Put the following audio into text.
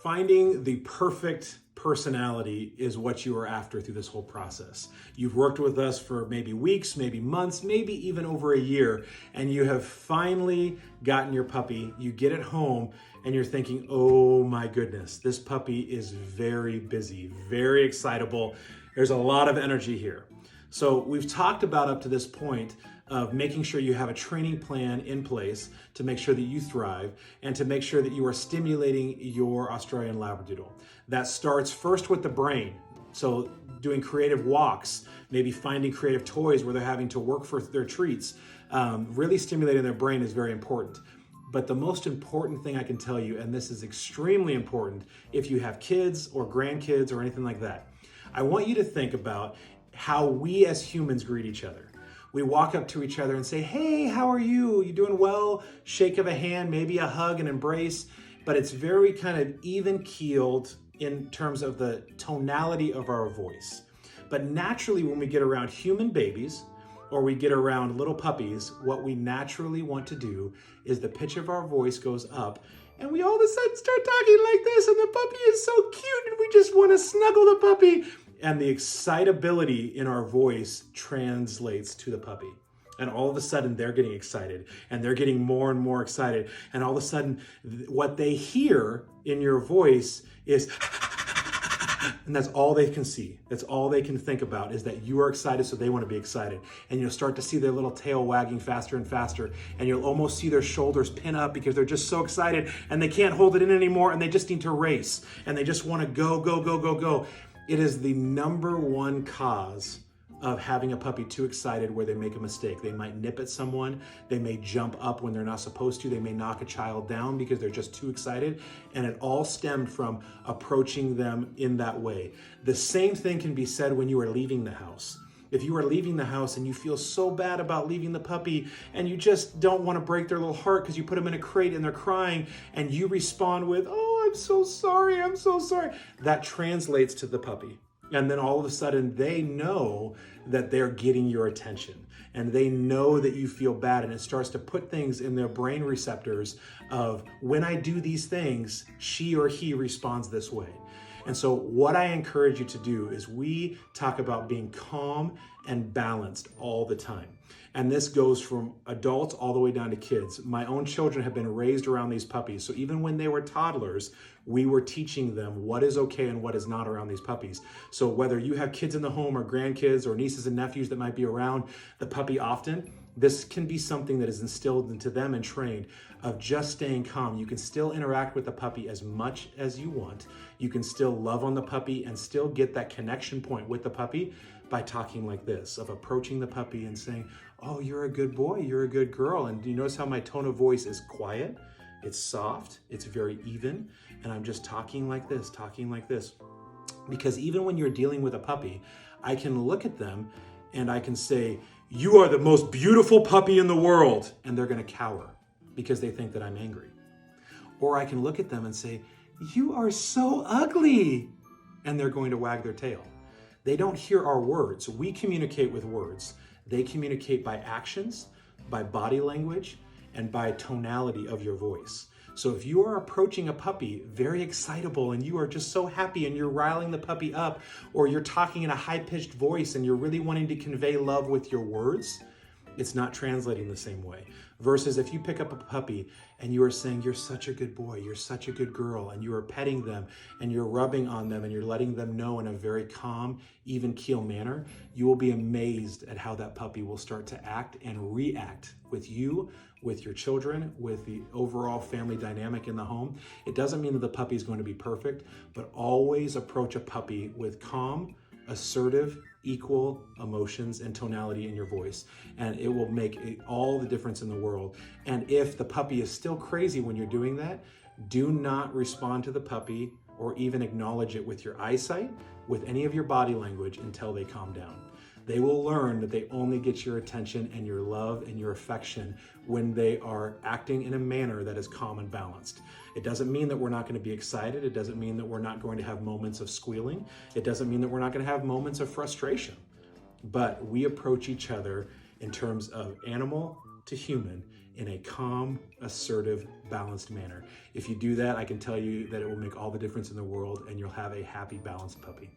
Finding the perfect personality is what you are after through this whole process. You've worked with us for maybe weeks, maybe months, maybe even over a year, and you have finally gotten your puppy. You get it home and you're thinking, oh my goodness, this puppy is very busy, very excitable. There's a lot of energy here. So we've talked about up to this point of making sure you have a training plan in place to make sure that you thrive and to make sure that you are stimulating your Australian Labradoodle. That starts first with the brain. So doing creative walks, maybe finding creative toys where they're having to work for their treats. Really stimulating their brain is very important. But the most important thing I can tell you, and this is extremely important if you have kids or grandkids or anything like that, I want you to think about how we as humans greet each other. We walk up to each other and say, hey, how are you? You doing well? Shake of a hand, maybe a hug, an embrace, but it's very kind of even keeled in terms of the tonality of our voice. But naturally, when we get around human babies or we get around little puppies, what we naturally want to do is the pitch of our voice goes up and we all of a sudden start talking like this and the puppy is so cute and we just want to snuggle the puppy. And the excitability in our voice translates to the puppy. And all of a sudden they're getting excited and they're getting more and more excited. And all of a sudden what they hear in your voice is, and that's all they can see. That's all they can think about is that you are excited, so they want to be excited. And you'll start to see their little tail wagging faster and faster. And you'll almost see their shoulders pin up because they're just so excited and they can't hold it in anymore and they just need to race. And they just want to go, go, go, go, go. It is the number one cause of having a puppy too excited where they make a mistake. They might nip at someone. They may jump up when they're not supposed to. They may knock a child down because they're just too excited. And it all stemmed from approaching them in that way. The same thing can be said when you are leaving the house. If you are leaving the house and you feel so bad about leaving the puppy and you just don't want to break their little heart because you put them in a crate and they're crying and you respond with, oh, I'm so sorry, I'm so sorry. That translates to the puppy. And then all of a sudden they know that they're getting your attention and they know that you feel bad, and it starts to put things in their brain receptors of when I do these things, she or he responds this way. And so what I encourage you to do is we talk about being calm and balanced all the time. And this goes from adults all the way down to kids. My own children have been raised around these puppies. So even when they were toddlers, we were teaching them what is okay and what is not around these puppies. So whether you have kids in the home or grandkids or nieces and nephews that might be around the puppy often, this can be something that is instilled into them and trained of just staying calm. You can still interact with the puppy as much as you want. You can still love on the puppy and still get that connection point with the puppy by talking like this, of approaching the puppy and saying, oh, you're a good boy, you're a good girl. And do you notice how my tone of voice is quiet? It's soft, it's very even. And I'm just talking like this. Because even when you're dealing with a puppy, I can look at them and I can say, you are the most beautiful puppy in the world. And they're gonna cower because they think that I'm angry. Or I can look at them and say, you are so ugly. And they're going to wag their tail. They don't hear our words. We communicate with words. They communicate by actions, by body language, and by tonality of your voice. So if you are approaching a puppy very excitable and you are just so happy and you're riling the puppy up, or you're talking in a high-pitched voice and you're really wanting to convey love with your words, it's not translating the same way. Versus if you pick up a puppy and you are saying, you're such a good boy, you're such a good girl, and you are petting them and you're rubbing on them and you're letting them know in a very calm, even keel manner, you will be amazed at how that puppy will start to act and react with you, with your children, with the overall family dynamic in the home. It doesn't mean that the puppy is going to be perfect, but always approach a puppy with calm, assertive, equal emotions and tonality in your voice, and it will make all the difference in the world. And if the puppy is still crazy when you're doing that, do not respond to the puppy or even acknowledge it with your eyesight, with any of your body language until they calm down. They will learn that they only get your attention and your love and your affection when they are acting in a manner that is calm and balanced. It doesn't mean that we're not going to be excited. It doesn't mean that we're not going to have moments of squealing. It doesn't mean that we're not going to have moments of frustration. But we approach each other in terms of animal to human in a calm, assertive, balanced manner. If you do that, I can tell you that it will make all the difference in the world and you'll have a happy, balanced puppy.